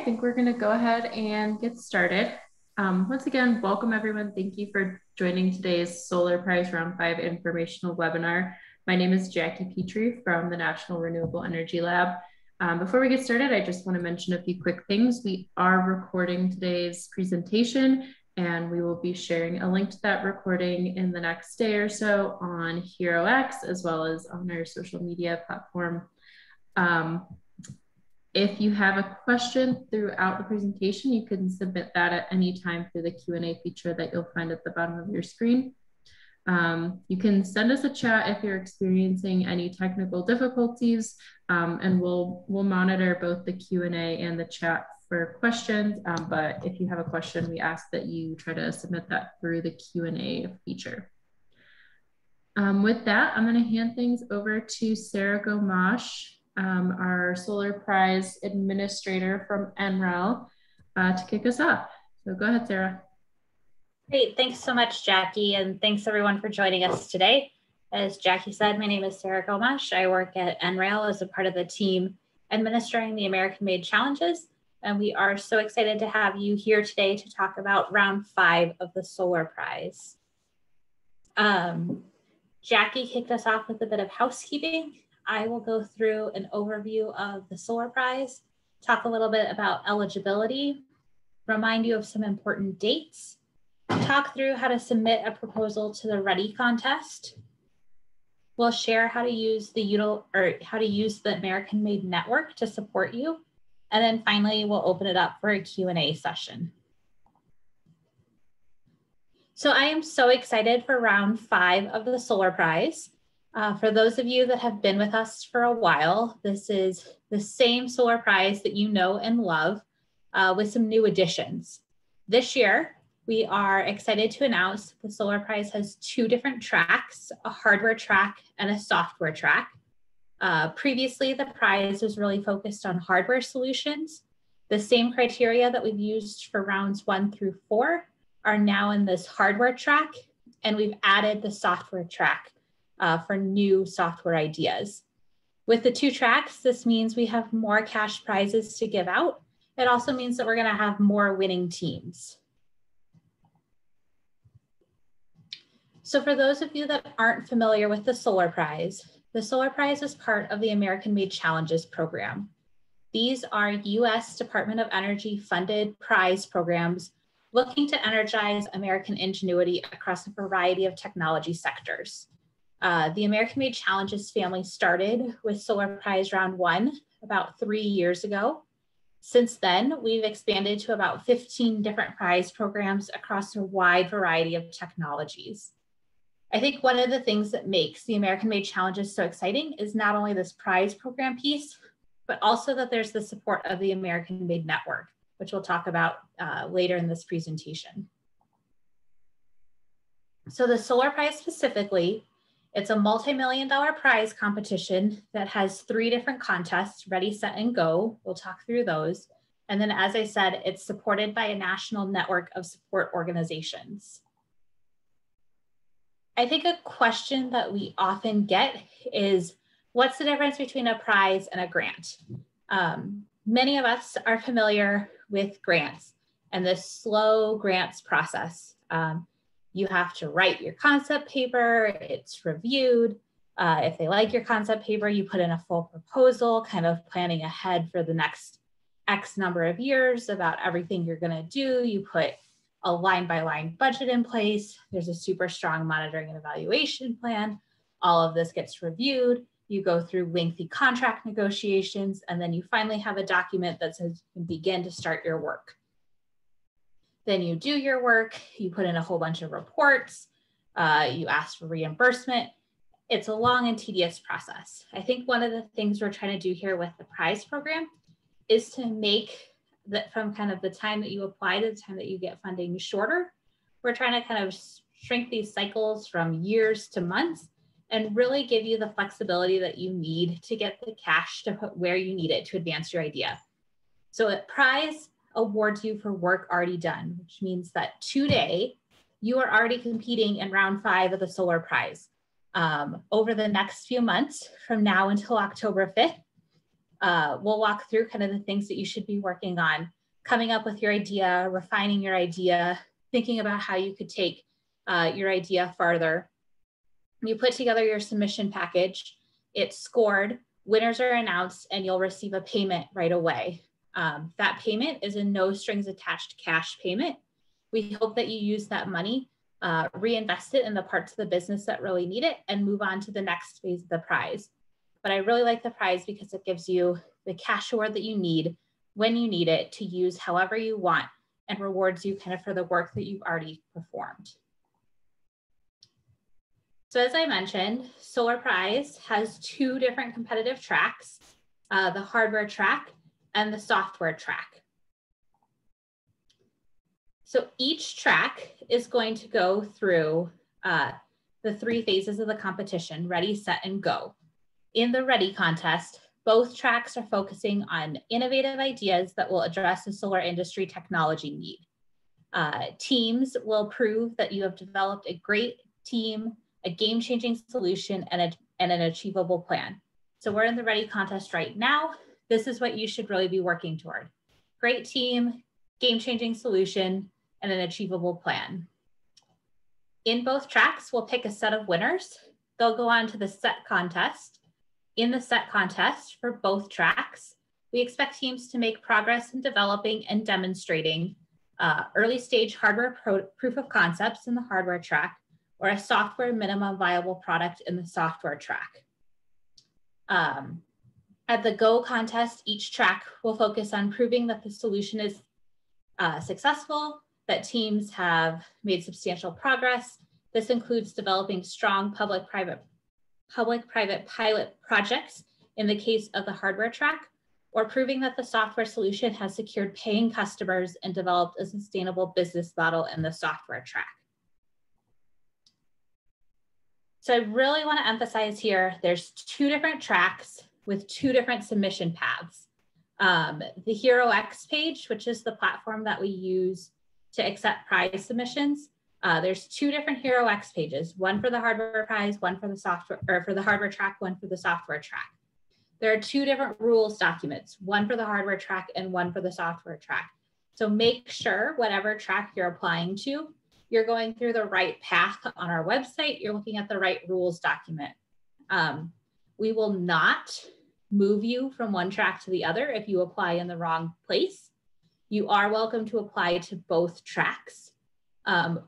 think we're going to go ahead and get started. Once again, welcome everyone. Thank you for joining today's Solar Prize Round 5 informational webinar. My name is Jackie Petrie from the National Renewable Energy Lab. Before we get started, I just want to mention a few quick things. We are recording today's presentation, and we will be sharing a link to that recording in the next day or so on HeroX, as well as on our social media platform. If you have a question throughout the presentation, you can submit that at any time through the Q&A feature that you'll find at the bottom of your screen. You can send us a chat if you're experiencing any technical difficulties, and we'll monitor both the Q&A and the chat for questions. But if you have a question, we ask that you try to submit that through the Q&A feature. With that, I'm going to hand things over to Sarah Gomash, our Solar Prize Administrator from NREL, to kick us off. So go ahead, Sarah. Great, thanks so much, Jackie, and thanks everyone for joining us today. As Jackie said, my name is Sarah Gomash. I work at NREL as a part of the team administering the American-Made Challenges, and we are so excited to have you here today to talk about round 5 of the Solar Prize. Jackie kicked us off with a bit of housekeeping. I will go through an overview of the Solar Prize, talk a little bit about eligibility, remind you of some important dates, talk through how to submit a proposal to the READY contest. We'll share how to use the American-Made Network to support you. And then finally, we'll open it up for a Q&A session. So I am so excited for round 5 of the Solar Prize. For those of you that have been with us for a while, this is the same Solar Prize that you know and love with some new additions. This year, we are excited to announce the Solar Prize has 2 different tracks, a hardware track and a software track. Previously, the prize was really focused on hardware solutions. The same criteria that we've used for rounds 1 through 4 are now in this hardware track, and we've added the software track for new software ideas. With the 2 tracks, this means we have more cash prizes to give out. It also means that we're going to have more winning teams. So for those of you that aren't familiar with the Solar Prize is part of the American-Made Challenges program. These are U.S. Department of Energy funded prize programs looking to energize American ingenuity across a variety of technology sectors. The American-Made Challenges family started with Solar Prize Round 1 about 3 years ago. Since then, we've expanded to about 15 different prize programs across a wide variety of technologies. I think one of the things that makes the American-Made Challenges so exciting is not only this prize program piece, but also that there's the support of the American-Made Network, which we'll talk about later in this presentation. So the Solar Prize specifically, it's a multi-million-dollar prize competition that has 3 different contests, Ready, Set, and Go. We'll talk through those. And then, as I said, it's supported by a national network of support organizations. I think a question that we often get is, what's the difference between a prize and a grant? Many of us are familiar with grants and the slow grants process. You have to write your concept paper, it's reviewed. If they like your concept paper, you put in a full proposal, kind of planning ahead for the next X number of years about everything you're gonna do. You put a line-by-line budget in place. There's a super strong monitoring and evaluation plan. All of this gets reviewed. You go through lengthy contract negotiations, and then you finally have a document that says you can begin to start your work. Then you do your work, you put in a whole bunch of reports, you ask for reimbursement. It's a long and tedious process. I think one of the things we're trying to do here with the prize program is to make that from kind of the time that you apply to the time that you get funding shorter. We're trying to kind of shrink these cycles from years to months and really give you the flexibility that you need to get the cash to put where you need it to advance your idea. So a prize awards you for work already done, which means that today you are already competing in round 5 of the Solar Prize. Over the next few months from now until October 5th, we'll walk through kind of the things that you should be working on coming up with your idea, refining your idea, thinking about how you could take your idea farther. You put together your submission package, it's scored, winners are announced, and you'll receive a payment right away. That payment is a no strings attached cash payment. We hope that you use that money, reinvest it in the parts of the business that really need it, and move on to the next phase of the prize. But I really like the prize because it gives you the cash award that you need when you need it to use however you want, and rewards you kind of for the work that you've already performed. So as I mentioned, Solar Prize has two different competitive tracks, the hardware track and the software track. So each track is going to go through the three phases of the competition: ready, set, and go. In the ready contest, both tracks are focusing on innovative ideas that will address the solar industry technology need. Teams will prove that you have developed a great team, a game-changing solution, and an achievable plan. So we're in the ready contest right now. This is what you should really be working toward: great team, game-changing solution, and an achievable plan. In both tracks, we'll pick a set of winners. They'll go on to the set contest. In the set contest for both tracks, we expect teams to make progress in developing and demonstrating early stage hardware proof of concepts in the hardware track, or a software minimum viable product in the software track. At the Go contest, each track will focus on proving that the solution is successful, that teams have made substantial progress. This includes developing strong public-private pilot projects in the case of the hardware track, or proving that the software solution has secured paying customers and developed a sustainable business model in the software track. So I really want to emphasize here, there's two different tracks with two different submission paths. The HeroX page, which is the platform that we use to accept prize submissions, there's two different HeroX pages, one for the hardware prize, one for the software, or for the hardware track, one for the software track. There are two different rules documents, one for the hardware track and one for the software track. So make sure whatever track you're applying to, you're going through the right path on our website, you're looking at the right rules document. We will not move you from one track to the other if you apply in the wrong place. You are welcome to apply to both tracks.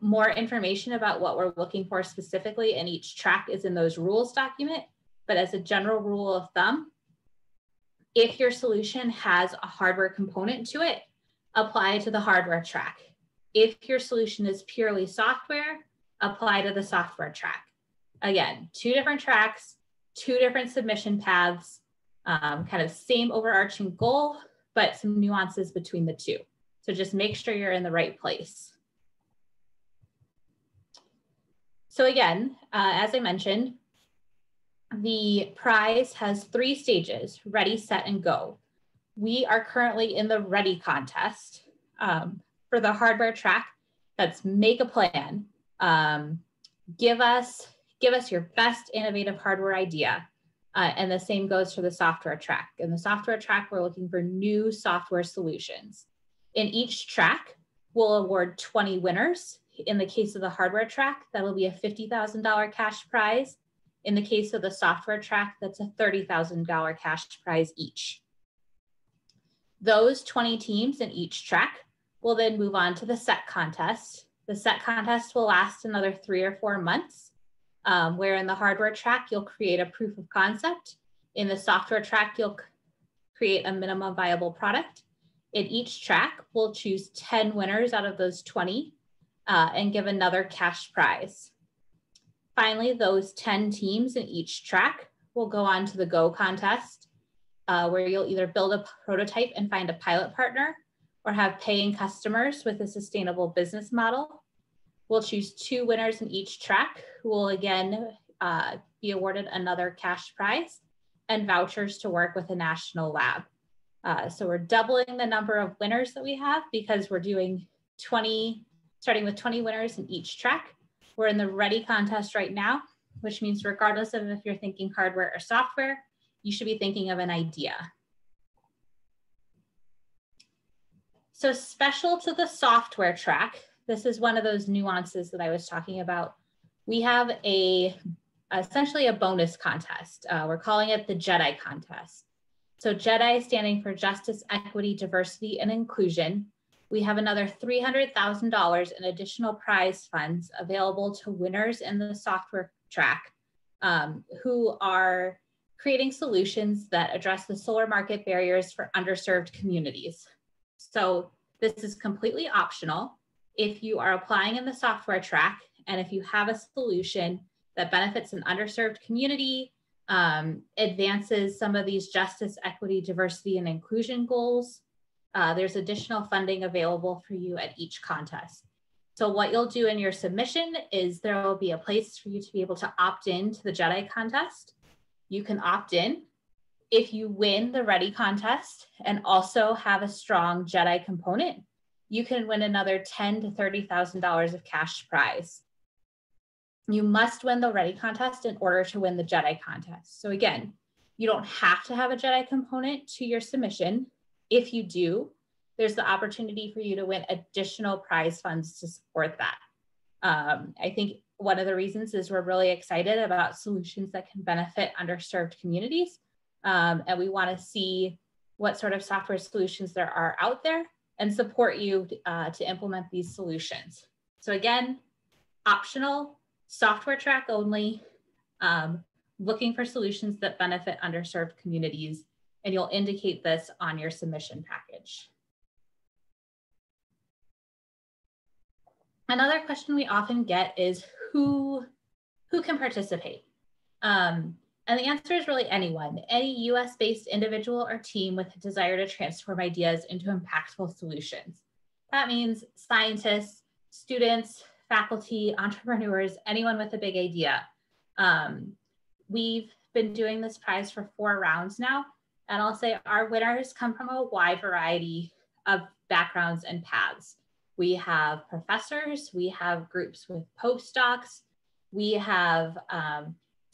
More information about what we're looking for specifically in each track is in those rules document, but as a general rule of thumb, if your solution has a hardware component to it, apply to the hardware track. If your solution is purely software, apply to the software track. Again, two different tracks, two different submission paths, kind of same overarching goal, but some nuances between the two. So just make sure you're in the right place. So again, as I mentioned, the prize has three stages: ready, set, and go. We are currently in the ready contest. For the hardware track, that's make a plan. Give us your best innovative hardware idea. And the same goes for the software track. In the software track, we're looking for new software solutions. In each track, we'll award 20 winners. In the case of the hardware track, that'll be a $50,000 cash prize. In the case of the software track, that's a $30,000 cash prize each. Those 20 teams in each track will then move on to the set contest. The set contest will last another 3 or 4 months, where in the hardware track, you'll create a proof of concept. In the software track, you'll create a minimum viable product. In each track, we'll choose 10 winners out of those 20 and give another cash prize. Finally, those 10 teams in each track will go on to the Go contest, where you'll either build a prototype and find a pilot partner, or have paying customers with a sustainable business model. We'll choose 2 winners in each track who will again be awarded another cash prize and vouchers to work with a national lab. So we're doubling the number of winners that we have because we're doing 20, starting with 20 winners in each track. We're in the ready contest right now, which means regardless of if you're thinking hardware or software, you should be thinking of an idea. So special to the software track, this is one of those nuances that I was talking about. We have essentially a bonus contest. We're calling it the JEDI contest. So JEDI standing for Justice, Equity, Diversity, and Inclusion. We have another $300,000 in additional prize funds available to winners in the software track who are creating solutions that address the solar market barriers for underserved communities. So this is completely optional. If you are applying in the software track and if you have a solution that benefits an underserved community, advances some of these justice, equity, diversity, and inclusion goals, there's additional funding available for you at each contest. So what you'll do in your submission is there will be a place for you to be able to opt in to the JEDI contest. You can opt in. If you win the READY contest and also have a strong JEDI component, you can win another $10,000 to $30,000 of cash prize. You must win the READY contest in order to win the JEDI contest. So again, you don't have to have a JEDI component to your submission. If you do, there's the opportunity for you to win additional prize funds to support that. I think one of the reasons is we're really excited about solutions that can benefit underserved communities. And we want to see what sort of software solutions there are out there and support you to implement these solutions. So again, optional, software track only, looking for solutions that benefit underserved communities, and you'll indicate this on your submission package. Another question we often get is who can participate? And the answer is really anyone, any US-based individual or team with a desire to transform ideas into impactful solutions. That means scientists, students, faculty, entrepreneurs, anyone with a big idea. We've been doing this prize for 4 rounds now, and I'll say our winners come from a wide variety of backgrounds and paths. We have professors, we have groups with postdocs, we have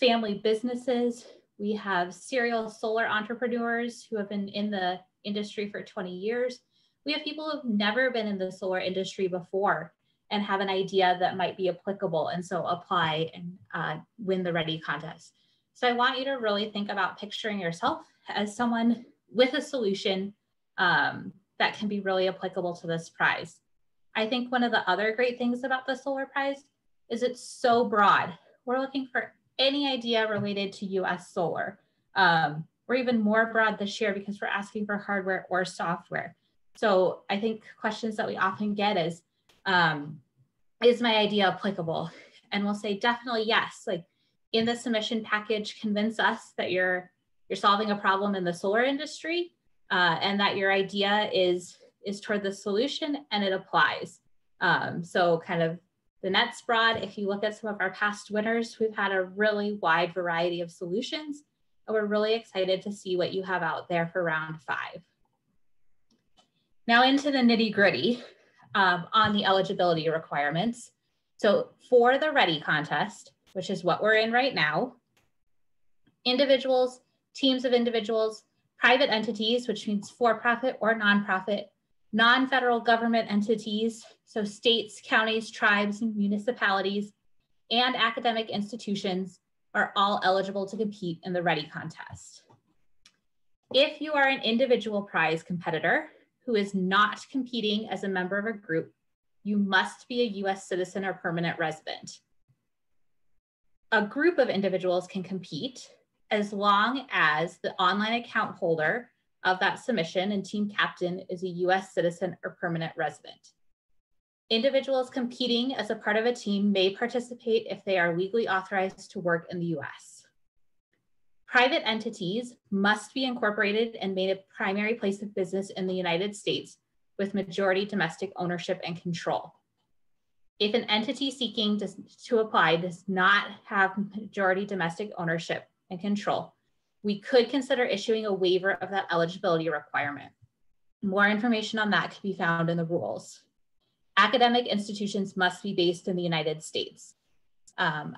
family businesses, we have serial solar entrepreneurs who have been in the industry for 20 years. We have people who've never been in the solar industry before and have an idea that might be applicable, and so apply and win the READY contest. So I want you to really think about picturing yourself as someone with a solution that can be really applicable to this prize. I think one of the other great things about the solar prize is it's so broad. We're looking for any idea related to US solar. We're even more broad this year because we're asking for hardware or software. So I think questions that we often get is my idea applicable? And we'll say definitely yes. Like in the submission package, convince us that you're solving a problem in the solar industry and that your idea is toward the solution and it applies. So kind of the net's broad. If you look at some of our past winners, we've had a really wide variety of solutions, and we're really excited to see what you have out there for round 5. Now into the nitty gritty on the eligibility requirements. So for the READY contest, which is what we're in right now, individuals, teams of individuals, private entities, which means for-profit or nonprofit, non-federal government entities, so states, counties, tribes, and municipalities, and academic institutions are all eligible to compete in the READY contest. If you are an individual prize competitor who is not competing as a member of a group, you must be a US citizen or permanent resident. A group of individuals can compete as long as the online account holder of that submission and team captain is a US citizen or permanent resident. Individuals competing as a part of a team may participate if they are legally authorized to work in the US. Private entities must be incorporated and made a primary place of business in the United States with majority domestic ownership and control. If an entity seeking to apply does not have majority domestic ownership and control, we could consider issuing a waiver of that eligibility requirement. More information on that can be found in the rules. Academic institutions must be based in the United States.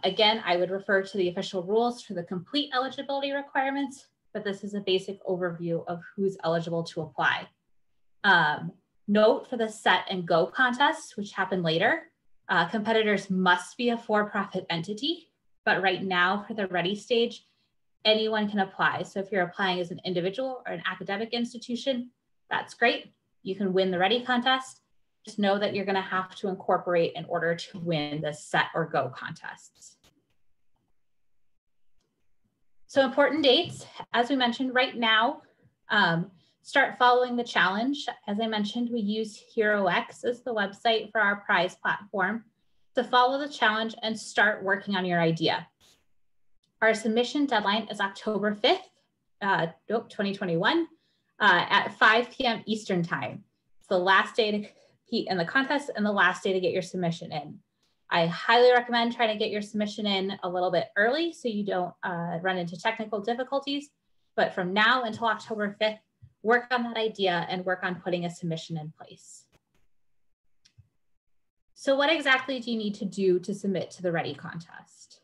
Again, I would refer to the official rules for the complete eligibility requirements, but this is a basic overview of who's eligible to apply. Note for the set and go contests, which happen later, competitors must be a for-profit entity, but right now for the ready stage, anyone can apply. So if you're applying as an individual or an academic institution, that's great. You can win the ready contest. Just know that you're going to have to incorporate in order to win the set or go contests. So important dates, as we mentioned right now, start following the challenge. As I mentioned, we use HeroX as the website for our prize platform to follow the challenge and start working on your idea. Our submission deadline is October 5th, 2021 at 5 p.m. Eastern time. It's the last day to compete in the contest and the last day to get your submission in. I highly recommend trying to get your submission in a little bit early so you don't run into technical difficulties. But from now until October 5th, work on that idea and work on putting a submission in place. So what exactly do you need to do to submit to the Ready contest?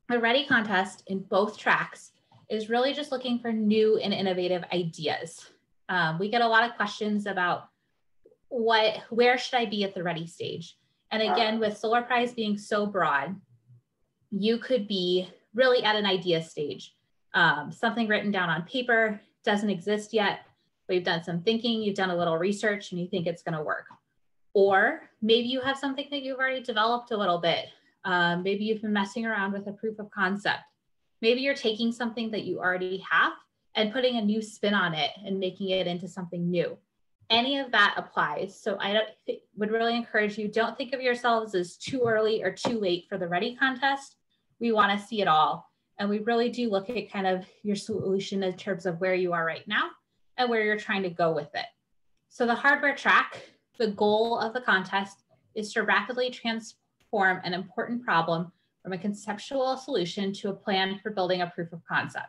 The Ready contest in both tracks is really just looking for new and innovative ideas. We get a lot of questions about where should I be at the Ready stage? And again, with Solar Prize being so broad, you could be really at an idea stage. Something written down on paper doesn't exist yet, but you've done some thinking, you've done a little research and you think it's gonna work. Or maybe you have something that you've already developed a little bit. Maybe you've been messing around with a proof of concept. Maybe you're taking something that you already have and putting a new spin on it and making it into something new. Any of that applies. So I would really encourage you, don't think of yourselves as too early or too late for the Ready contest. We want to see it all. And we really do look at kind of your solution in terms of where you are right now and where you're trying to go with it. So the hardware track, the goal of the contest is to rapidly transform an important problem from a conceptual solution to a plan for building a proof of concept.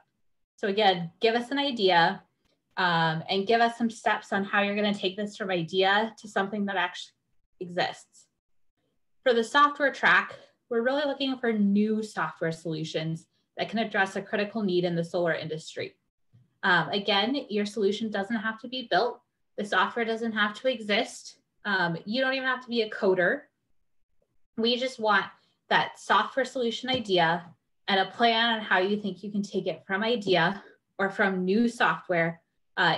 So again, give us an idea and give us some steps on how you're going to take this from idea to something that actually exists. For the software track, we're really looking for new software solutions that can address a critical need in the solar industry. Again, your solution doesn't have to be built. The software doesn't have to exist. You don't even have to be a coder. We just want that software solution idea and a plan on how you think you can take it from idea or from new software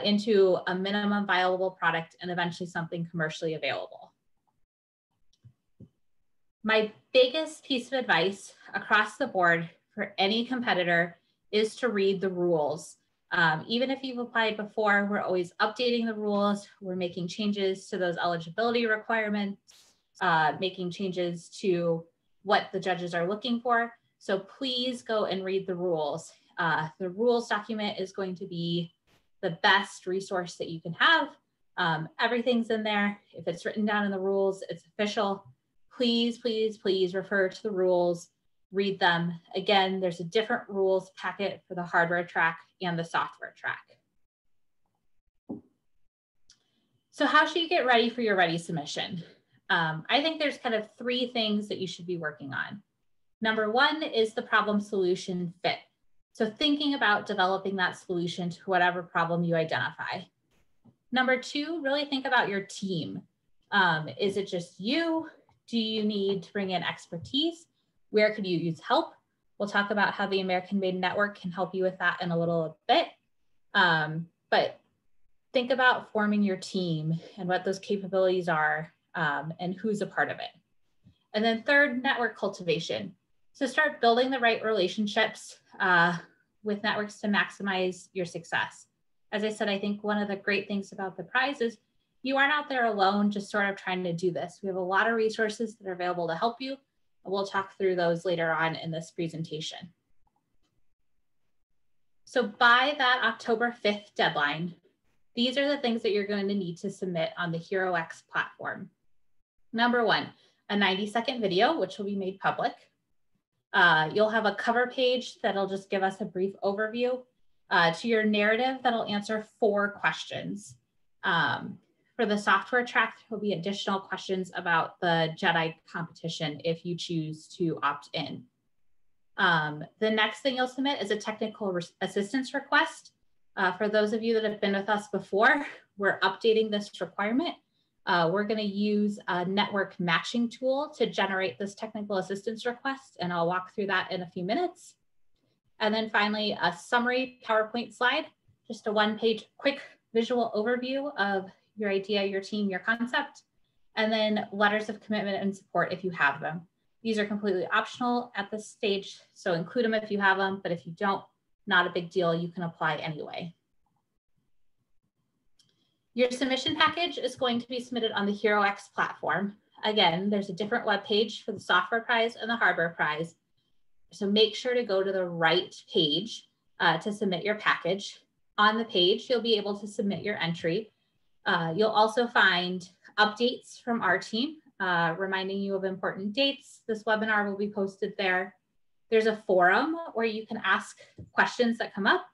into a minimum viable product and eventually something commercially available. My biggest piece of advice across the board for any competitor is to read the rules. Even if you've applied before, we're always updating the rules. We're making changes to those eligibility requirements, making changes to what the judges are looking for. So please go and read the rules. The rules document is going to be the best resource that you can have. Everything's in there. If it's written down in the rules, it's official. Please, please, please refer to the rules, read them. Again, there's a different rules packet for the hardware track and the software track. So how should you get ready for your Ready submission? I think there's kind of 3 things that you should be working on. Number 1 is the problem solution fit. So thinking about developing that solution to whatever problem you identify. Number 2, really think about your team. Is it just you? Do you need to bring in expertise? Where could you use help? We'll talk about how the American Made Network can help you with that in a little bit. But think about forming your team and what those capabilities are and who's a part of it. And then 3rd, network cultivation. So start building the right relationships with networks to maximize your success. As I said, I think one of the great things about the prize is you aren't out there alone just sort of trying to do this. We have a lot of resources that are available to help you. And we'll talk through those later on in this presentation. So by that October 5th deadline, these are the things that you're going to need to submit on the HeroX platform. Number 1, a 90-second video, which will be made public. You'll have a cover page that'll just give us a brief overview to your narrative that'll answer 4 questions. For the software track, there will be additional questions about the JEDI competition if you choose to opt in. The next thing you'll submit is a technical assistance request. For those of you that have been with us before, we're updating this requirement. We're going to use a network matching tool to generate this technical assistance request, and I'll walk through that in a few minutes. And then finally, a summary PowerPoint slide, just a one-page quick visual overview of your idea, your team, your concept, and then letters of commitment and support if you have them. These are completely optional at this stage, so include them if you have them, but if you don't, not a big deal, you can apply anyway. Your submission package is going to be submitted on the HeroX platform. Again, there's a different web page for the software prize and the hardware prize. So make sure to go to the right page to submit your package. On the page, you'll be able to submit your entry. You'll also find updates from our team, reminding you of important dates. This webinar will be posted there. There's a forum where you can ask questions that come up.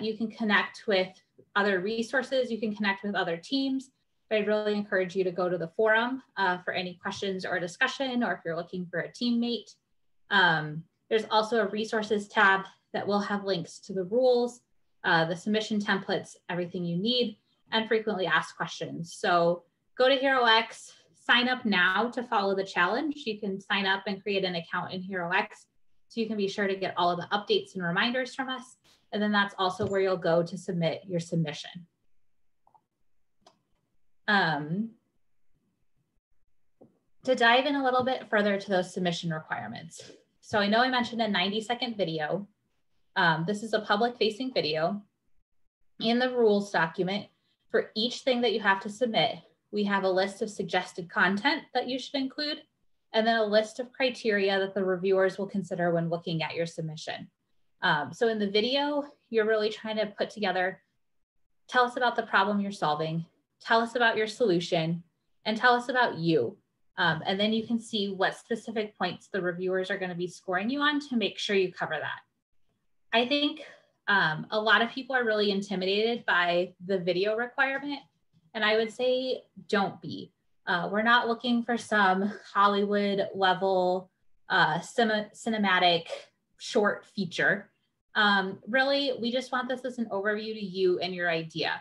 You can connect with other resources. You can connect with other teams. But I'd really encourage you to go to the forum for any questions or discussion, or if you're looking for a teammate. There's also a resources tab that will have links to the rules, the submission templates, everything you need, and frequently asked questions. So go to HeroX, sign up now to follow the challenge. You can sign up and create an account in HeroX so you can be sure to get all of the updates and reminders from us. And then that's also where you'll go to submit your submission. To dive in a little bit further to those submission requirements. So I know I mentioned a 90-second video. This is a public-facing video. In the rules document, for each thing that you have to submit, we have a list of suggested content that you should include, and then a list of criteria that the reviewers will consider when looking at your submission. So in the video, you're really trying to put together, tell us about the problem you're solving, tell us about your solution, and tell us about you. And then you can see what specific points the reviewers are going to be scoring you on to make sure you cover that. I think a lot of people are really intimidated by the video requirement, and I would say don't be. We're not looking for some Hollywood level cinematic short feature. Really, we just want this as an overview to you and your idea.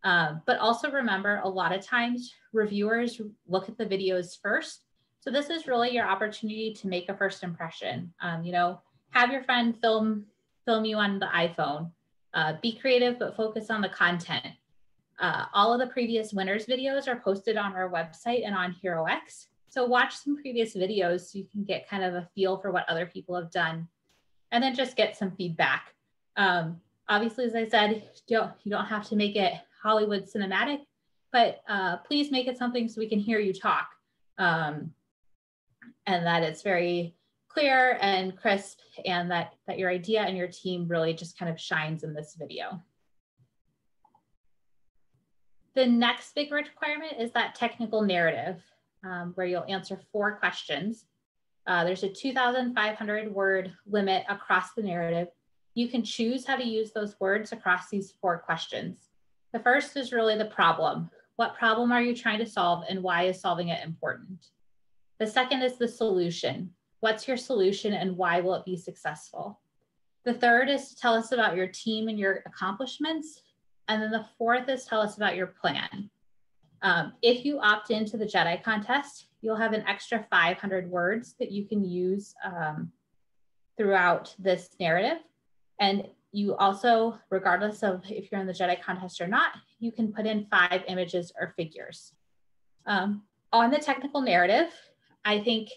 But also remember, a lot of times reviewers look at the videos first. So this is really your opportunity to make a first impression. You know, have your friend film you on the iPhone. Be creative, but focus on the content. All of the previous winners videos are posted on our website and on HeroX. So watch some previous videos so you can get kind of a feel for what other people have done, and then just get some feedback. Obviously, as I said, you don't have to make it Hollywood cinematic, but please make it something so we can hear you talk, and that it's very clear and crisp, and that your idea and your team really just kind of shines in this video. The next big requirement is that technical narrative, where you'll answer 4 questions. There's a 2,500 word limit across the narrative. You can choose how to use those words across these 4 questions. The first is really the problem. What problem are you trying to solve, and why is solving it important? The second is the solution. What's your solution, and why will it be successful? The third is to tell us about your team and your accomplishments. And then the fourth is tell us about your plan. If you opt into the JEDI contest, you'll have an extra 500 words that you can use throughout this narrative. And you also, regardless of if you're in the JEDI contest or not, you can put in 5 images or figures. On the technical narrative, I think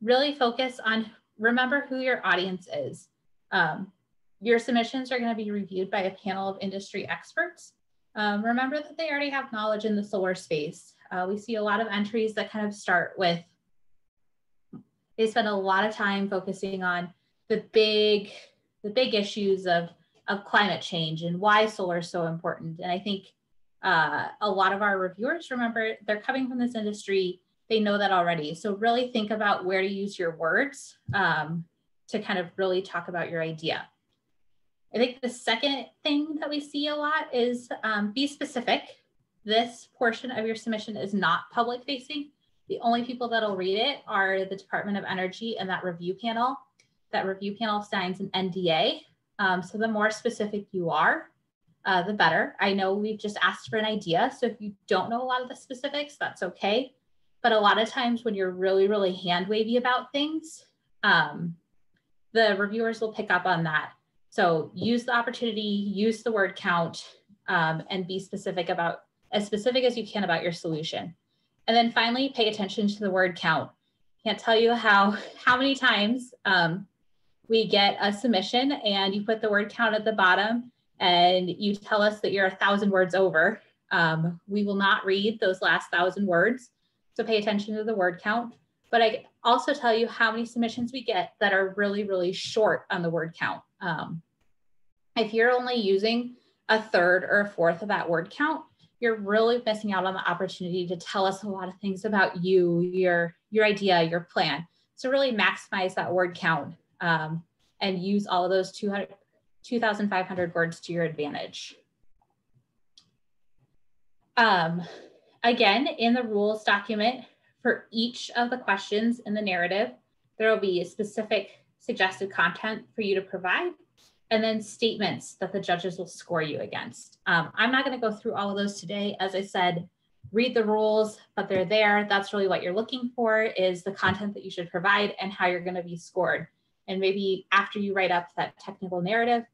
really focus on, remember who your audience is. Your submissions are going to be reviewed by a panel of industry experts. Remember that they already have knowledge in the solar space. We see a lot of entries that kind of start with, they spend a lot of time focusing on the big issues of climate change and why solar is so important. And I think a lot of our reviewers, remember, they're coming from this industry, they know that already. So really think about where to use your words to kind of really talk about your idea. I think the second thing that we see a lot is be specific. This portion of your submission is not public facing. The only people that'll read it are the Department of Energy and that review panel. That review panel signs an NDA. So the more specific you are, the better. I know we've just asked for an idea. So if you don't know a lot of the specifics, that's okay. But a lot of times when you're really, really hand wavy about things, the reviewers will pick up on that. So use the opportunity, use the word count, and be specific as you can about your solution. And then finally, pay attention to the word count. Can't tell you how many times we get a submission and you put the word count at the bottom and you tell us that you're 1,000 words over. We will not read those last 1,000 words. So pay attention to the word count. But I also tell you how many submissions we get that are really, really short on the word count. If you're only using a third or a fourth of that word count, you're really missing out on the opportunity to tell us a lot of things about you, your idea, your plan. So really maximize that word count and use all of those 2,500 words to your advantage. Again, in the rules document, for each of the questions in the narrative, there will be a specific suggested content for you to provide, and then statements that the judges will score you against. I'm not going to go through all of those today. As I said, read the rules, but they're there. That's really what you're looking for, is the content that you should provide and how you're going to be scored. And maybe after you write up that technical narrative,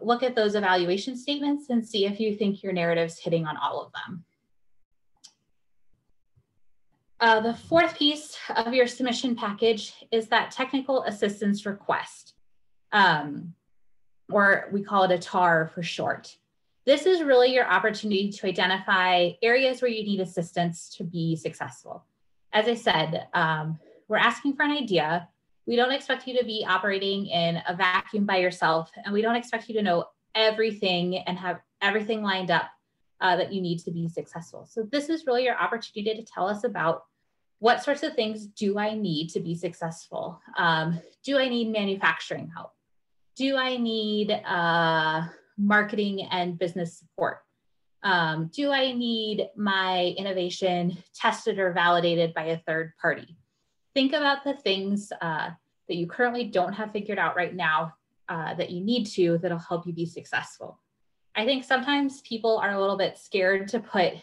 look at those evaluation statements and see if you think your narrative's hitting on all of them. The fourth piece of your submission package is that technical assistance request, or we call it a TAR for short. This is really your opportunity to identify areas where you need assistance to be successful. As I said, we're asking for an idea. We don't expect you to be operating in a vacuum by yourself, and we don't expect you to know everything and have everything lined up that you need to be successful. So this is really your opportunity to tell us about what sorts of things do I need to be successful? Do I need manufacturing help? Do I need marketing and business support? Do I need my innovation tested or validated by a third party? Think about the things that you currently don't have figured out right now that you need to, that'll help you be successful. I think sometimes people are a little bit scared to put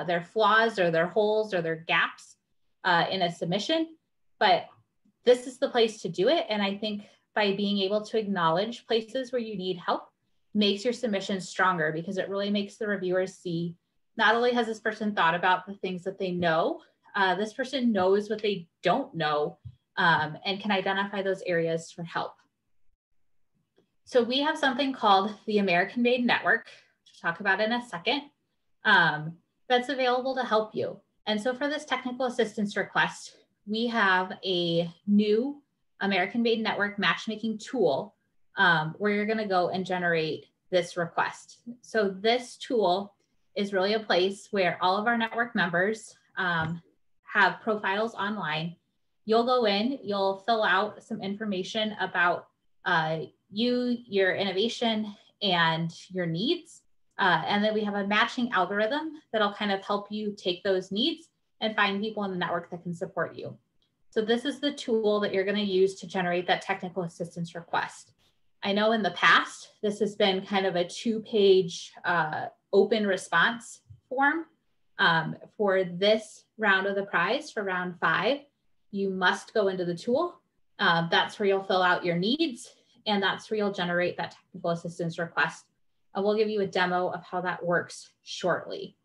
their flaws or their holes or their gaps in a submission, but this is the place to do it. And I think by being able to acknowledge places where you need help makes your submission stronger, because it really makes the reviewers see, not only has this person thought about the things that they know, this person knows what they don't know and can identify those areas for help. So we have something called the American Made Network, which we'll talk about in a second, that's available to help you. And so for this technical assistance request, we have a new American Made Network matchmaking tool where you're going to go and generate this request. So this tool is really a place where all of our network members have profiles online. You'll go in, you'll fill out some information about you, your innovation, and your needs. And then we have a matching algorithm that'll kind of help you take those needs and find people in the network that can support you. So this is the tool that you're going to use to generate that technical assistance request. I know in the past, this has been kind of a 2-page open response form. For this round of the prize, for round 5, you must go into the tool. That's where you'll fill out your needs, and that's where you'll generate that technical assistance request. And we'll give you a demo of how that works shortly.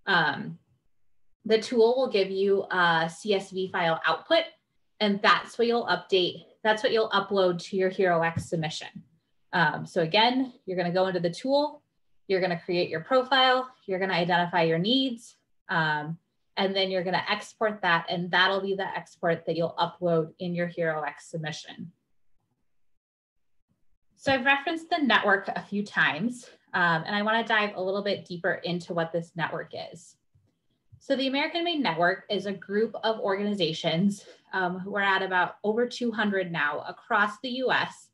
The tool will give you a CSV file output, and that's what you'll update. That's what you'll upload to your HeroX submission. So again, you're going to go into the tool, you're going to create your profile, you're going to identify your needs, and then you're going to export that, and that'll be the export that you'll upload in your HeroX submission. So I've referenced the network a few times, and I want to dive a little bit deeper into what this network is. So the American Made Network is a group of organizations. We're at about over 200 now across the US.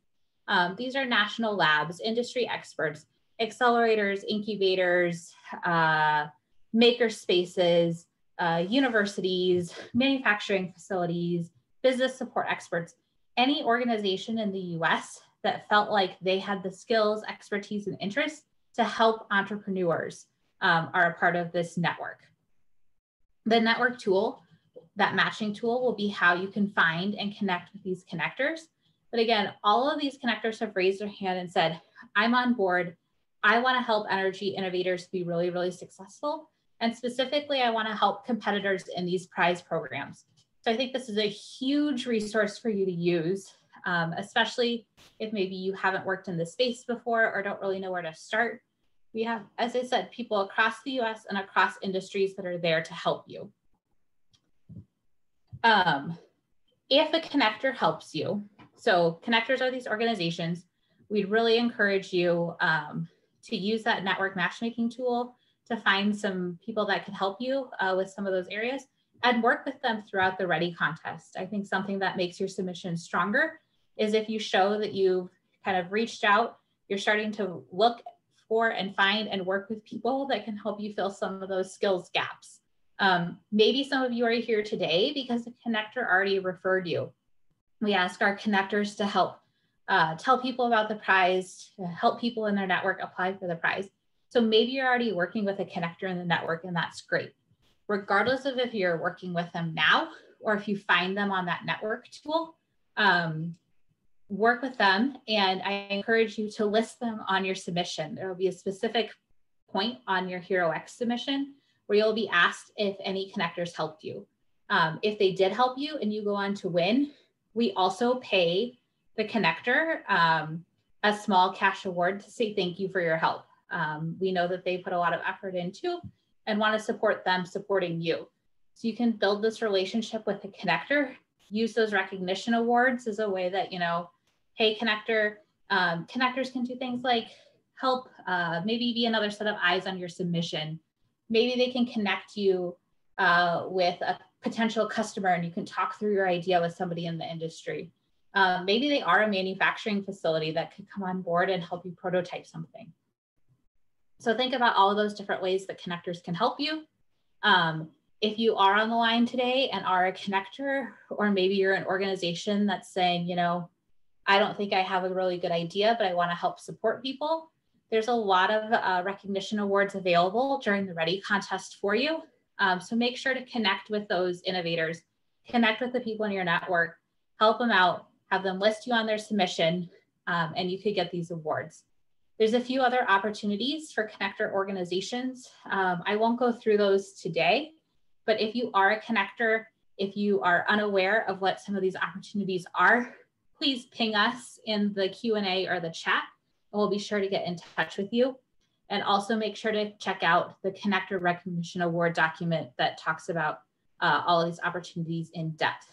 These are national labs, industry experts, accelerators, incubators, maker spaces, universities, manufacturing facilities, business support experts, any organization in the US that felt like they had the skills, expertise, and interests to help entrepreneurs are a part of this network. The network tool, that matching tool, will be how you can find and connect with these connectors. But again, all of these connectors have raised their hand and said, I'm on board. I want to help energy innovators be really, really successful. And specifically, I want to help competitors in these prize programs. So I think this is a huge resource for you to use, especially if maybe you haven't worked in this space before or don't really know where to start. We have, as I said, people across the US and across industries that are there to help you. If a connector helps you, so connectors are these organizations, we'd really encourage you to use that network matchmaking tool to find some people that could help you with some of those areas and work with them throughout the Ready contest. I think something that makes your submission stronger is if you show that you've kind of reached out, you're starting to look for and find and work with people that can help you fill some of those skills gaps. Maybe some of you are here today because the connector already referred you. We ask our connectors to help tell people about the prize, to help people in their network apply for the prize. So maybe you're already working with a connector in the network, and that's great. Regardless of if you're working with them now or if you find them on that network tool, work with them, and I encourage you to list them on your submission. There will be a specific point on your HeroX submission where you'll be asked if any connectors helped you. If they did help you and you go on to win, we also pay the connector a small cash award to say thank you for your help. We know that they put a lot of effort into and want to support them supporting you. So you can build this relationship with the connector, use those recognition awards as a way that, you know, hey, connector, connectors can do things like help maybe be another set of eyes on your submission. Maybe they can connect you with a potential customer and you can talk through your idea with somebody in the industry. Maybe they are a manufacturing facility that could come on board and help you prototype something. So think about all of those different ways that connectors can help you. If you are on the line today and are a connector, or maybe you're an organization that's saying, you know, I don't think I have a really good idea, but I want to help support people. There's a lot of recognition awards available during the Ready contest for you. So make sure to connect with those innovators, connect with the people in your network, help them out, have them list you on their submission, and you could get these awards. There's a few other opportunities for connector organizations. I won't go through those today, but if you are a connector, if you are unaware of what some of these opportunities are, please ping us in the Q&A or the chat, and we'll be sure to get in touch with you. And also make sure to check out the Connector Recognition Award document that talks about all of these opportunities in depth.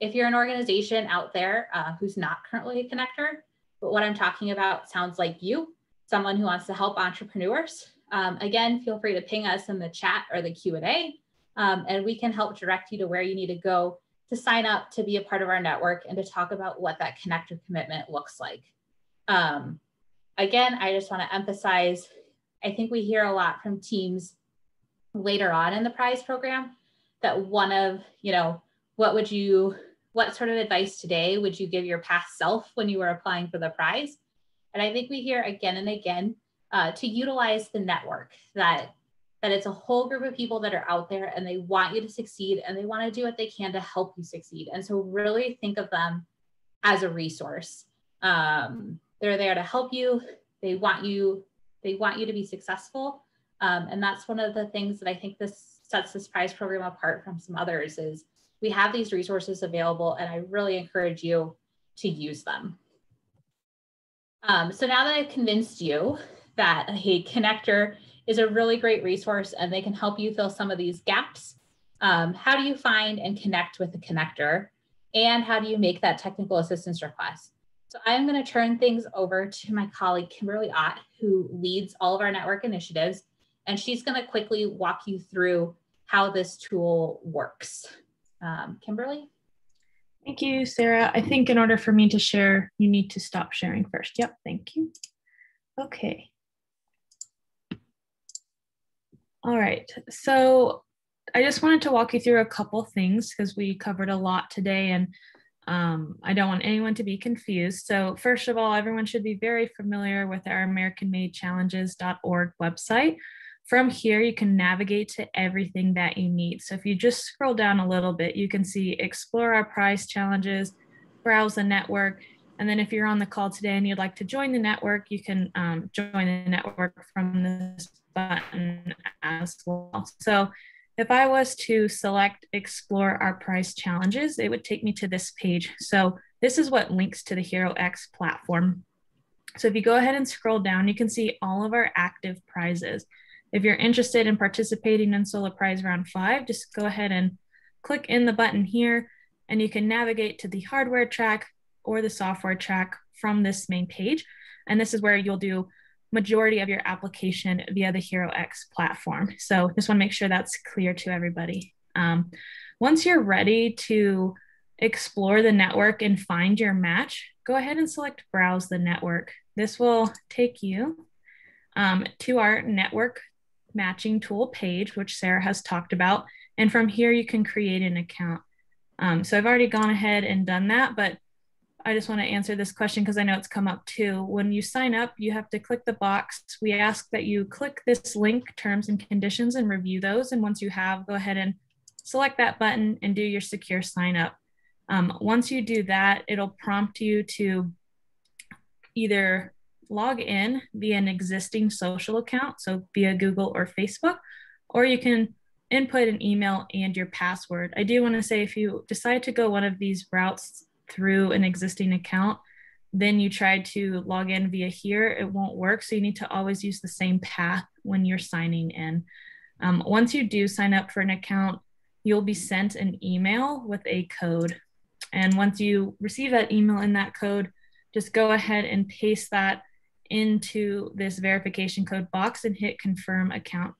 If you're an organization out there who's not currently a connector, but what I'm talking about sounds like you, someone who wants to help entrepreneurs, again, feel free to ping us in the chat or the Q&A, and we can help direct you to where you need to go to sign up to be a part of our network and to talk about what that connector commitment looks like. Again, I just want to emphasize, I think we hear a lot from teams later on in the prize program that one of, you know, what sort of advice today would you give your past self when you were applying for the prize? And I think we hear again and again to utilize the network, that it's a whole group of people that are out there and they want you to succeed and they want to do what they can to help you succeed. And so really think of them as a resource. They're there to help you. They want you to be successful. And that's one of the things that I think this sets this prize program apart from some others is we have these resources available and I really encourage you to use them. So now that I've convinced you that a connector is a really great resource and they can help you fill some of these gaps, how do you find and connect with the connector? And how do you make that technical assistance request? So I'm going to turn things over to my colleague, Kimberly Ott, who leads all of our network initiatives. And she's going to quickly walk you through how this tool works. Kimberly? Thank you, Sarah. I think in order for me to share, you need to stop sharing first. Yep, thank you. Okay. All right, so I just wanted to walk you through a couple things because we covered a lot today, and I don't want anyone to be confused. So first of all, everyone should be very familiar with our AmericanMadeChallenges.org website. From here, you can navigate to everything that you need. So if you just scroll down a little bit, you can see explore our prize challenges, browse the network. And then if you're on the call today and you'd like to join the network, you can join the network from this button as well. So if I was to select explore our prize challenges, it would take me to this page. So this is what links to the HeroX platform. So if you go ahead and scroll down, you can see all of our active prizes. If you're interested in participating in Solo Prize Round 5, just go ahead and click in the button here, and you can navigate to the hardware track or the software track from this main page. And this is where you'll do majority of your application via the HeroX platform. So just want to make sure that's clear to everybody. Once you're ready to explore the network and find your match, go ahead and select Browse the Network. This will take you to our network matching tool page, which Sarah has talked about. And from here, you can create an account. So I've already gone ahead and done that, but I just want to answer this question because I know it's come up too. When you sign up, you have to click the box. We ask that you click this link, terms and conditions, and review those. And once you have, go ahead and select that button and do your secure sign up. Once you do that, it'll prompt you to either log in via an existing social account, so via Google or Facebook, or you can input an email and your password. I do want to say if you decide to go one of these routes through an existing account, then you try to log in via here, it won't work. So you need to always use the same path when you're signing in. Once you do sign up for an account, you'll be sent an email with a code. And once you receive that email and that code, just go ahead and paste that into this verification code box and hit confirm account.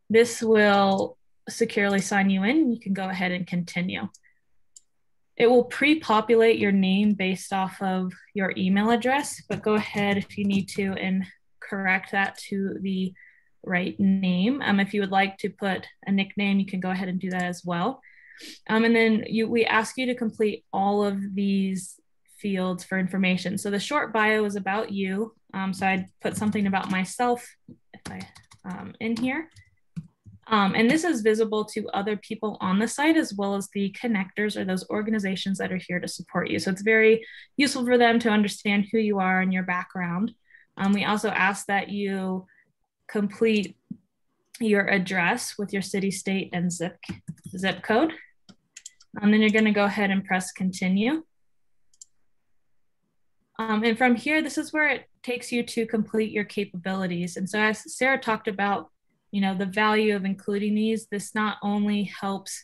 This will securely sign you in. You can go ahead and continue. It will pre-populate your name based off of your email address, but go ahead if you need to and correct that to the right name. If you would like to put a nickname, you can go ahead and do that as well. And then we ask you to complete all of these fields for information. So the short bio is about you. So I'd put something about myself if I in here. And this is visible to other people on the site as well as the connectors or those organizations that are here to support you. So it's very useful for them to understand who you are and your background. We also ask that you complete your address with your city, state, and zip code. Then you're going to go ahead and press continue. And from here, this is where it takes you to complete your capabilities. And so as Sarah talked about, the value of including these, this not only helps,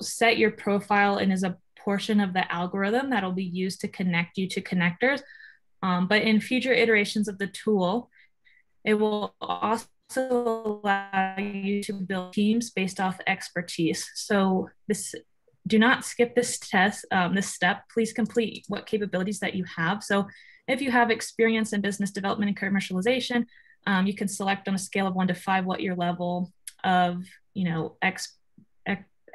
set your profile and is a portion of the algorithm that'll be used to connect you to connectors, but in future iterations of the tool, it will also allow you to build teams based off expertise. So do not skip this step. Please complete what capabilities that you have. So if you have experience in business development and commercialization, you can select on a scale of 1 to 5 what your level of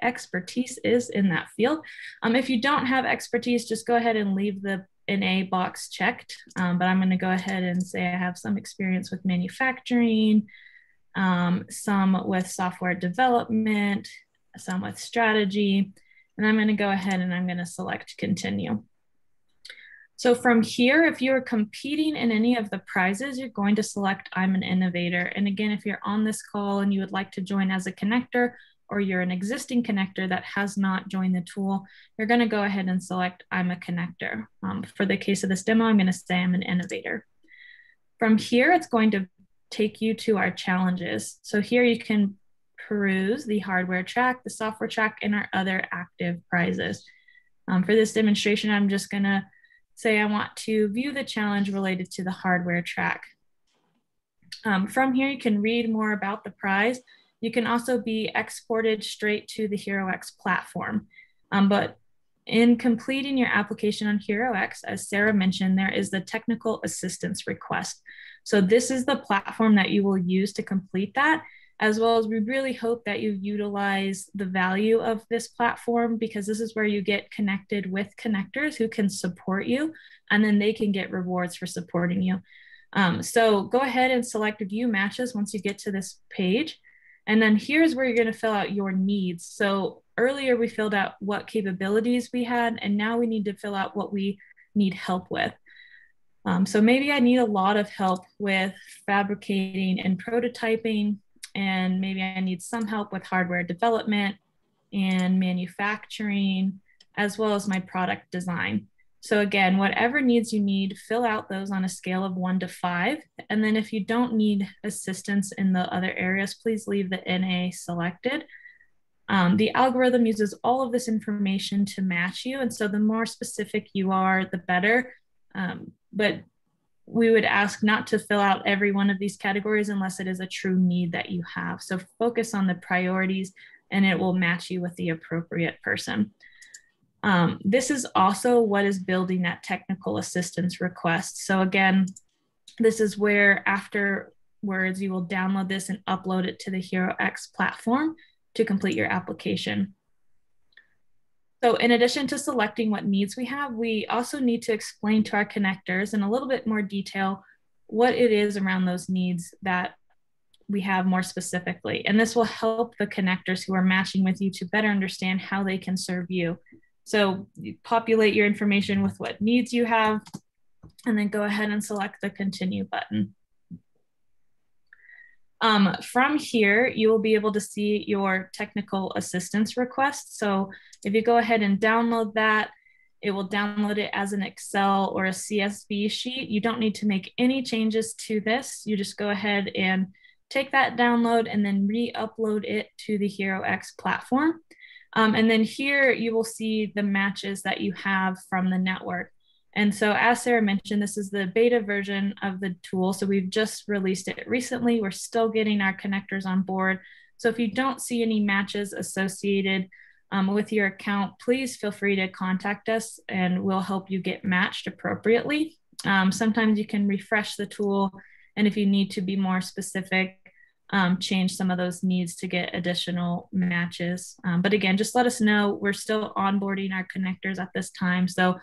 expertise is in that field. If you don't have expertise, just go ahead and leave the NA box checked. But I'm going to go ahead and say I have some experience with manufacturing, some with software development, some with strategy. And I'm going to go ahead and I'm going to select continue. So from here, if you're competing in any of the prizes, you're going to select I'm an innovator. And again, if you're on this call and you would like to join as a connector, or you're an existing connector that has not joined the tool, you're going to go ahead and select I'm a connector. For the case of this demo, I'm going to say I'm an innovator. From here, it's going to take you to our challenges. So here you can peruse the hardware track, the software track, and our other active prizes. For this demonstration, I'm just going to say I want to view the challenge related to the hardware track. From here, you can read more about the prize. You can also be exported straight to the HeroX platform. But in completing your application on HeroX, as Sarah mentioned, there is the technical assistance request. So this is the platform that you will use to complete that. as well as we really hope that you utilize the value of this platform, because this is where you get connected with connectors who can support you, and then they can get rewards for supporting you. So go ahead and select view matches once you get to this page. And then here's where you're going to fill out your needs. So earlier we filled out what capabilities we had, and now we need to fill out what we need help with. So maybe I need a lot of help with fabricating and prototyping, and maybe I need some help with hardware development and manufacturing, as well as my product design. So again, whatever needs you need, fill out those on a scale of 1 to 5. And then if you don't need assistance in the other areas, please leave the NA selected. The algorithm uses all of this information to match you. And so the more specific you are, the better. But we would ask not to fill out every one of these categories unless it is a true need that you have. So focus on the priorities and it will match you with the appropriate person. This is also what is building that technical assistance request. So again, this is where afterwards you will download this and upload it to the HeroX platform to complete your application. So in addition to selecting what needs we have, we also need to explain to our connectors in a little bit more detail what it is around those needs that we have more specifically. And this will help the connectors who are matching with you to better understand how they can serve you. So you populate your information with what needs you have, and then go ahead and select the continue button. From here, you will be able to see your technical assistance request. So if you go ahead and download that, it will download it as an Excel or a CSV sheet. You don't need to make any changes to this. You just go ahead and take that download and then re-upload it to the HeroX platform. And then here you will see the matches that you have from the network. And so as Sarah mentioned, this is the beta version of the tool. So we've just released it recently. We're still getting our connectors on board. So if you don't see any matches associated with your account, please feel free to contact us and we'll help you get matched appropriately. Sometimes you can refresh the tool, and if you need to be more specific, change some of those needs to get additional matches. But again, just let us know. We're still onboarding our connectors at this time. So,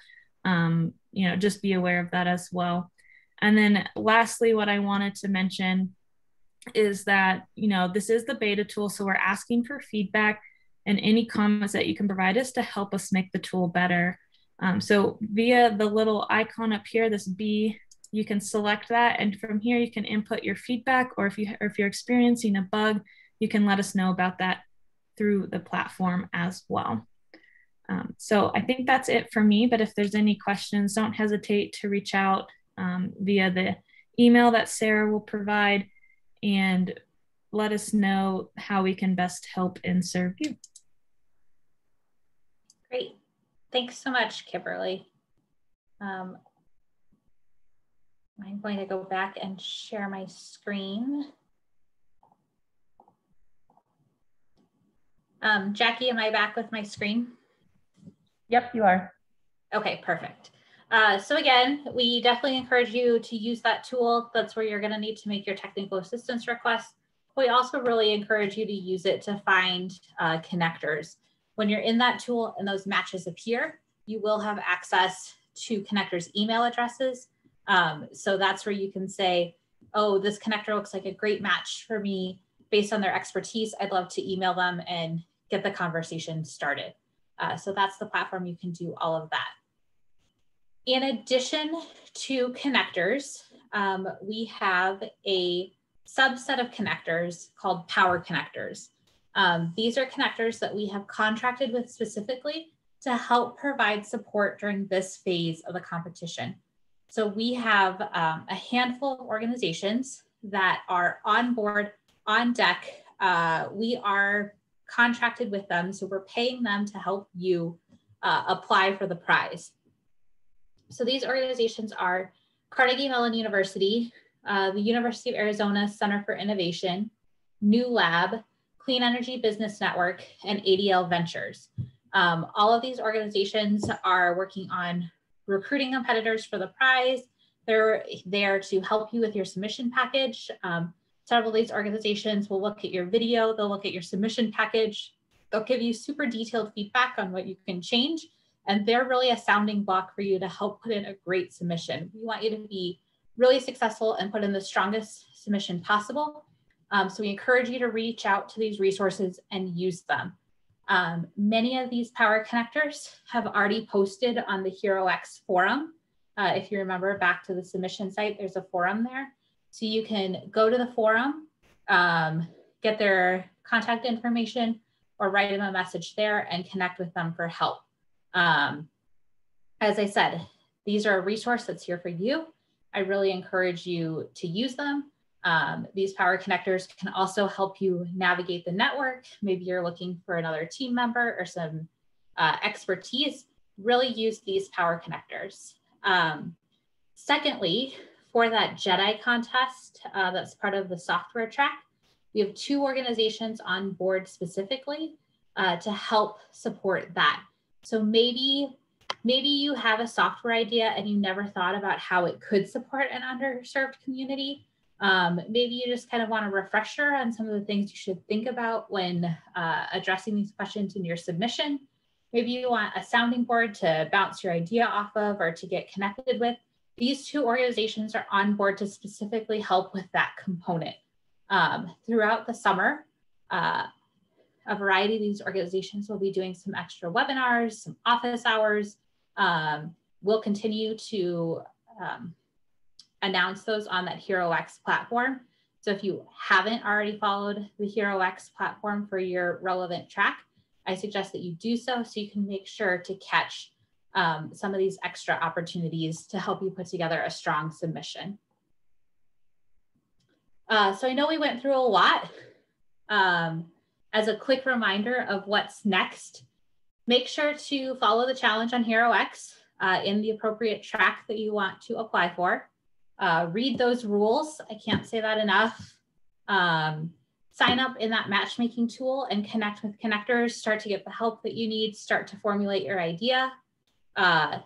just be aware of that as well. And then lastly, what I wanted to mention is that, this is the beta tool. So we're asking for feedback and any comments that you can provide us to help us make the tool better. So via the little icon up here, this B, you can select that, and from here you can input your feedback, or if you're experiencing a bug, you can let us know about that through the platform as well. So I think that's it for me, but if there's any questions, don't hesitate to reach out via the email that Sarah will provide, and let us know how we can best help and serve you. Great. Thanks so much, Kimberly. I'm going to go back and share my screen. Jackie, am I back with my screen? Yep, you are. Okay, perfect. So again, we definitely encourage you to use that tool. That's where you're going to need to make your technical assistance requests. We also really encourage you to use it to find connectors. When you're in that tool and those matches appear, you will have access to connectors' email addresses. So that's where you can say, oh, this connector looks like a great match for me based on their expertise. I'd love to email them and get the conversation started. So that's the platform you can do all of that. In addition to connectors, we have a subset of connectors called power connectors. These are connectors that we have contracted with specifically to help provide support during this phase of the competition. So we have a handful of organizations that are on board, on deck. We are contracted with them, so we're paying them to help you apply for the prize. So these organizations are Carnegie Mellon University, the University of Arizona Center for Innovation, New Lab, Clean Energy Business Network, and ADL Ventures. All of these organizations are working on recruiting competitors for the prize. They're there to help you with your submission package. Several of these organizations will look at your video, they'll look at your submission package, they'll give you super detailed feedback on what you can change, and they're really a sounding block for you to help put in a great submission. We want you to be really successful and put in the strongest submission possible. So we encourage you to reach out to these resources and use them. Many of these power connectors have already posted on the HeroX forum. If you remember back to the submission site, there's a forum there. So you can go to the forum, get their contact information, or write them a message there and connect with them for help. As I said, these are a resource that's here for you. I really encourage you to use them. These power connectors can also help you navigate the network. Maybe you're looking for another team member or some expertise. Really use these power connectors. Secondly, for that JEDI contest that's part of the software track, we have 2 organizations on board specifically to help support that. So maybe you have a software idea and you never thought about how it could support an underserved community. Maybe you just kind of want a refresher on some of the things you should think about when addressing these questions in your submission. Maybe you want a sounding board to bounce your idea off of or to get connected with. These 2 organizations are on board to specifically help with that component. Throughout the summer, a variety of these organizations will be doing some extra webinars, some office hours. We'll continue to announce those on that HeroX platform. So if you haven't already followed the HeroX platform for your relevant track, I suggest that you do so you can make sure to catch some of these extra opportunities to help you put together a strong submission. So I know we went through a lot. As a quick reminder of what's next, make sure to follow the challenge on HeroX in the appropriate track that you want to apply for. Read those rules. I can't say that enough. Sign up in that matchmaking tool and connect with connectors. Start to get the help that you need. Start to formulate your idea.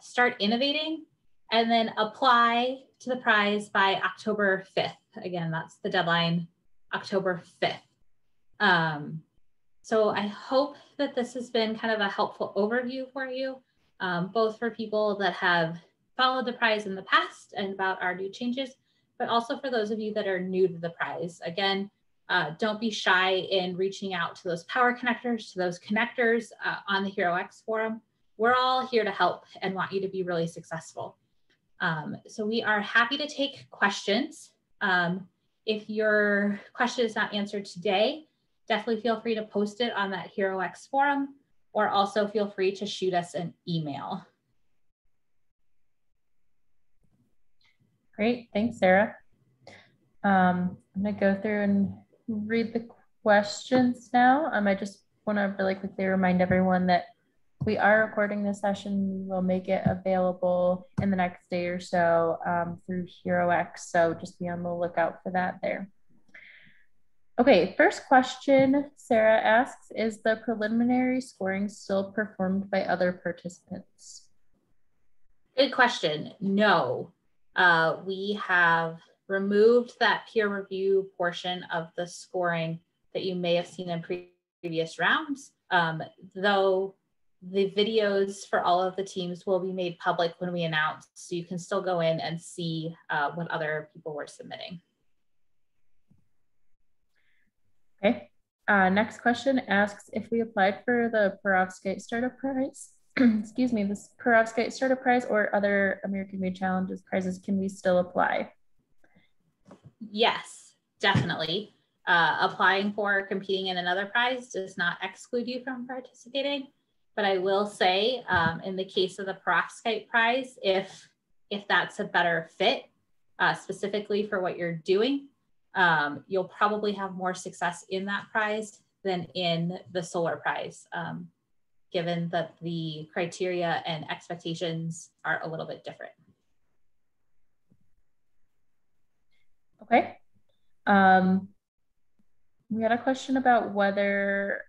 Start innovating, and then apply to the prize by October 5th. Again, that's the deadline, October 5th. So I hope that this has been kind of a helpful overview for you, both for people that have followed the prize in the past and about our new changes, but also for those of you that are new to the prize. Again, don't be shy in reaching out to those power connectors, to those connectors on the HeroX forum. We're all here to help and want you to be really successful. So we are happy to take questions. If your question is not answered today, definitely feel free to post it on that HeroX forum, or also feel free to shoot us an email. Great, thanks, Sarah. I'm gonna go through and read the questions now. I just wanna really quickly remind everyone that we are recording this session. We'll make it available in the next day or so through HeroX, so just be on the lookout for that there. Okay, first question Sarah asks, is the preliminary scoring still performed by other participants? Good question. No, we have removed that peer review portion of the scoring that you may have seen in previous rounds, though the videos for all of the teams will be made public when we announce, so you can still go in and see what other people were submitting. Okay, next question asks if we applied for the Perovskite Startup Prize, excuse me, this Perovskite Startup Prize or other American Made Challenges prizes, can we still apply? Yes, definitely. Applying for competing in another prize does not exclude you from participating. But I will say, in the case of the Perovskite Prize, if that's a better fit, specifically for what you're doing, you'll probably have more success in that prize than in the solar prize, given that the criteria and expectations are a little bit different. Okay. We had a question about whether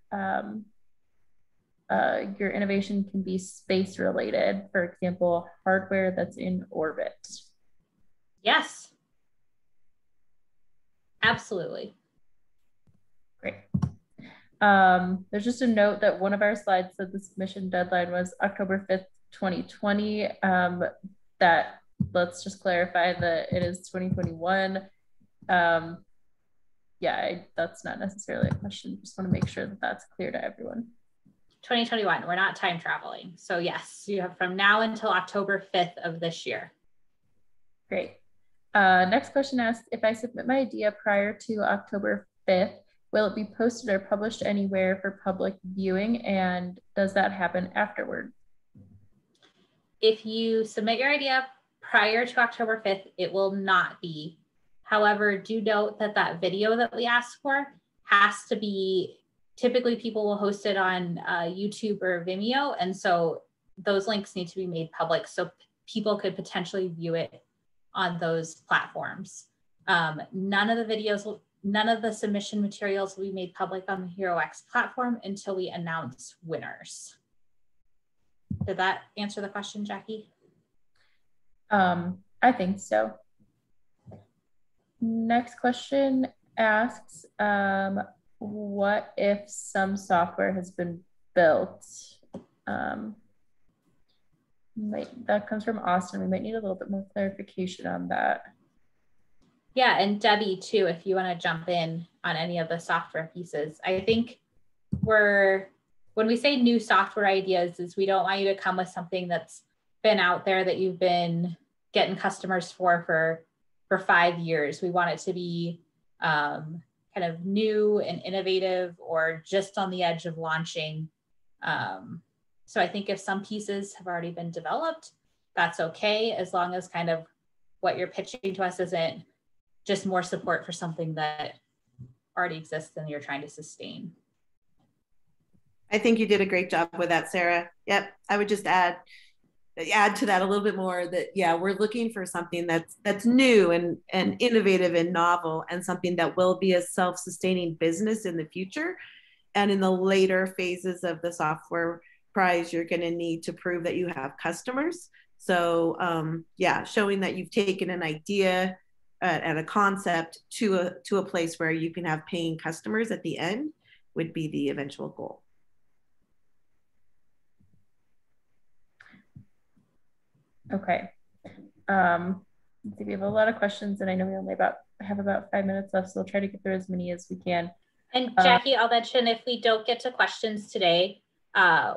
your innovation can be space related, for example, hardware that's in orbit. Yes. Absolutely. Great. There's just a note that one of our slides said the submission deadline was October 5th, 2020. That let's just clarify that it is 2021. Yeah, that's not necessarily a question. Just want to make sure that that's clear to everyone. 2021, we're not time traveling. So yes, you have from now until October 5th of this year. Great. Next question asks, if I submit my idea prior to October 5th, will it be posted or published anywhere for public viewing? And does that happen afterward? If you submit your idea prior to October 5th, it will not be. However, do note that that video that we asked for has to be, typically people will host it on YouTube or Vimeo. And so those links need to be made public so people could potentially view it on those platforms. None of the submission materials will be made public on the HeroX platform until we announce winners. Did that answer the question, Jackie? I think so. Next question asks, what if some software has been built? That comes from Austin. We might need a little bit more clarification on that. Yeah, and Debbie too, if you want to jump in on any of the software pieces. I think when we say new software ideas, is we don't want you to come with something that's been out there that you've been getting customers for 5 years. We want it to be kind of new and innovative or just on the edge of launching. So I think if some pieces have already been developed, that's okay, as long as kind of what you're pitching to us isn't just more support for something that already exists and you're trying to sustain. I think you did a great job with that, Sarah. Yep, I would just add to that a little bit more that, yeah, we're looking for something that's new and innovative and novel, and something that will be a self-sustaining business in the future. And in the later phases of the software prize, you're going to need to prove that you have customers. So yeah, showing that you've taken an idea and a concept to a place where you can have paying customers at the end would be the eventual goal. Okay. We have a lot of questions, and I know we only have about 5 minutes left, so we'll try to get through as many as we can. And Jackie, I'll mention if we don't get to questions today,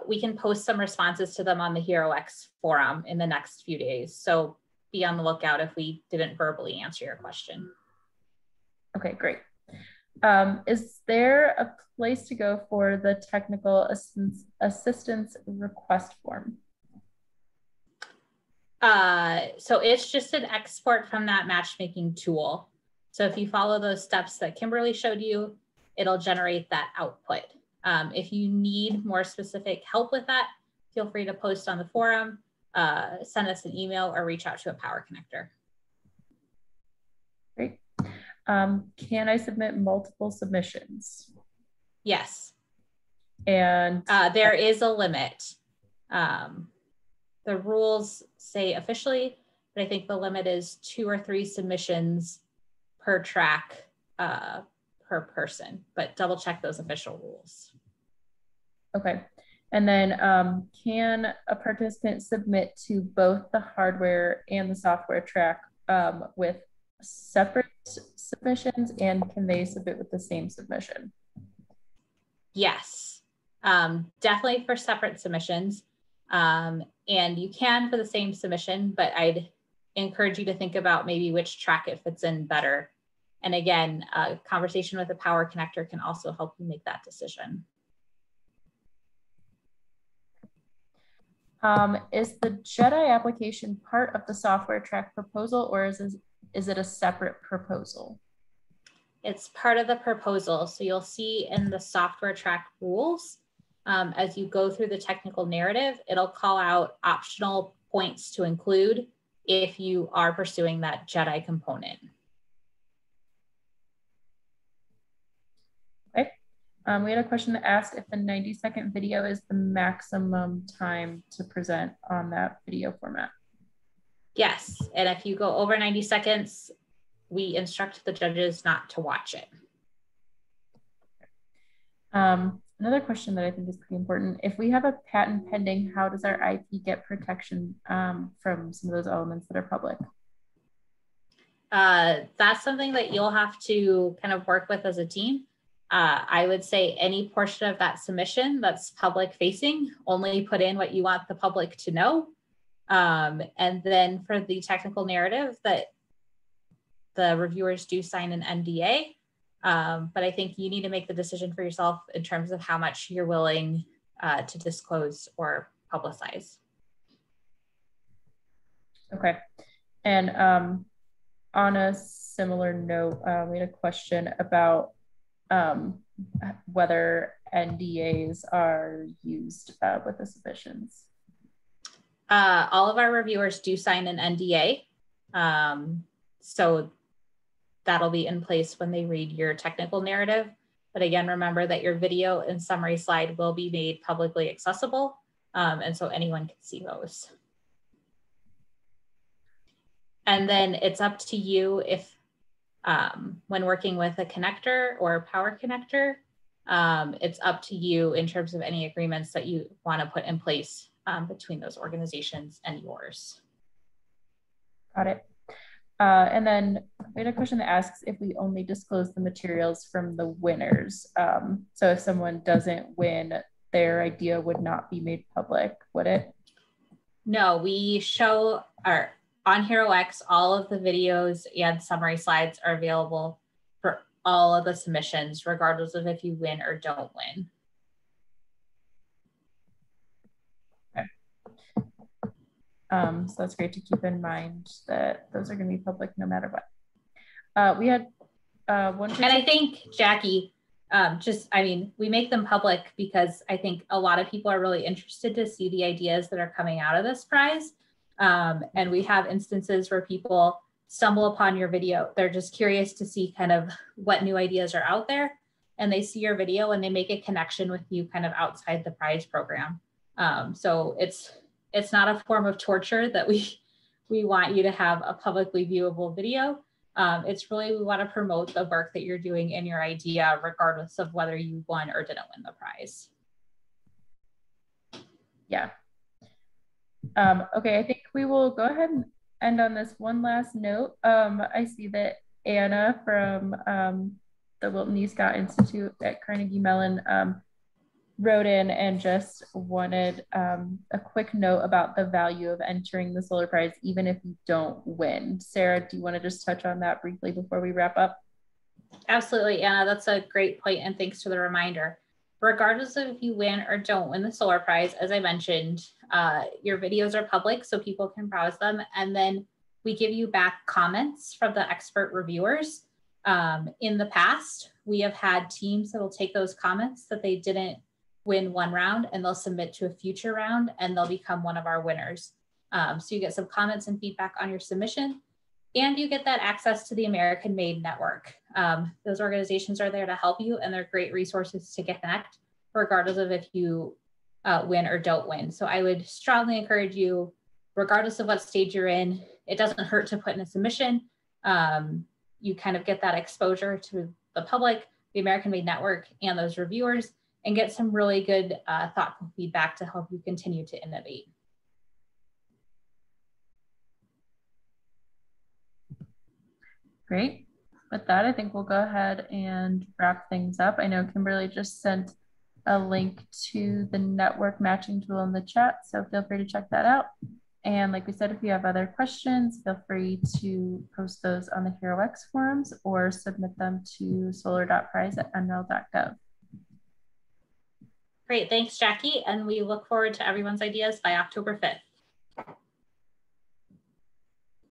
we can post some responses to them on the HeroX forum in the next few days. So be on the lookout if we didn't verbally answer your question. Okay, great. Is there a place to go for the technical assistance request form? So it's just an export from that matchmaking tool. So if you follow those steps that Kimberly showed you, it'll generate that output. If you need more specific help with that, feel free to post on the forum, send us an email, or reach out to a Power Connector. Great. Can I submit multiple submissions? Yes. And there is a limit. The rules say officially, but I think the limit is 2 or 3 submissions per track per person, but double check those official rules. Okay. And then can a participant submit to both the hardware and the software track with separate submissions, and can they submit with the same submission? Yes, definitely for separate submissions. And you can for the same submission, but I'd encourage you to think about maybe which track it fits in better. And again, a conversation with a Power Connector can also help you make that decision. Is the JEDI application part of the software track proposal, or is it a separate proposal? It's part of the proposal. So you'll see in the software track rules, as you go through the technical narrative, it'll call out optional points to include if you are pursuing that JEDI component. Okay. We had a question that asked if the 90-second video is the maximum time to present on that video format. Yes, and if you go over 90 seconds, we instruct the judges not to watch it. Another question that I think is pretty important. If we have a patent pending, how does our IP get protection from some of those elements that are public? That's something that you'll have to kind of work with as a team. I would say any portion of that submission that's public facing, only put in what you want the public to know. And then for the technical narrative, that the reviewers do sign an NDA. But I think you need to make the decision for yourself in terms of how much you're willing to disclose or publicize. Okay. And on a similar note, we had a question about whether NDAs are used with the submissions. All of our reviewers do sign an NDA. So that'll be in place when they read your technical narrative. But again, remember that your video and summary slide will be made publicly accessible. And so anyone can see those. And then it's up to you if, when working with a connector or a power connector, it's up to you in terms of any agreements that you want to put in place between those organizations and yours. Got it. And then we had a question that asks if we only disclose the materials from the winners. So if someone doesn't win, their idea would not be made public, would it? No, we show our on HeroX, all of the videos and summary slides are available for all of the submissions, regardless of if you win or don't win. So that's great to keep in mind that those are going to be public no matter what. We had one. And I think, Jackie, we make them public because I think a lot of people are really interested to see the ideas that are coming out of this prize. And we have instances where people stumble upon your video. They're just curious to see kind of what new ideas are out there. And they see your video and they make a connection with you kind of outside the prize program. So it's not a form of torture that we want you to have a publicly viewable video. It's really, we want to promote the work that you're doing in your idea, regardless of whether you won or didn't win the prize. Yeah. Okay, I think we will go ahead and end on this one last note. I see that Anna from the Wilton E. Scott Institute at Carnegie Mellon wrote in and just wanted a quick note about the value of entering the Solar Prize, even if you don't win. Sarah, do you want to just touch on that briefly before we wrap up? Absolutely, Anna, that's a great point, and thanks for the reminder. Regardless of if you win or don't win the Solar Prize, as I mentioned, your videos are public so people can browse them. And then we give you back comments from the expert reviewers. In the past, we have had teams that will take those comments that they didn't win one round and they'll submit to a future round and they'll become one of our winners. So you get some comments and feedback on your submission, and you get that access to the American Made Network. Those organizations are there to help you, and they're great resources to connect, regardless of if you win or don't win. So I would strongly encourage you, regardless of what stage you're in, it doesn't hurt to put in a submission. You kind of get that exposure to the public, the American Made Network, and those reviewers, and get some really good, thoughtful feedback to help you continue to innovate. Great. With that, I think we'll go ahead and wrap things up. I know Kimberly just sent a link to the network matching tool in the chat, so feel free to check that out. And like we said, if you have other questions, feel free to post those on the HeroX forums or submit them to solar.prize@nrel.gov. Great, thanks, Jackie. And we look forward to everyone's ideas by October 5th.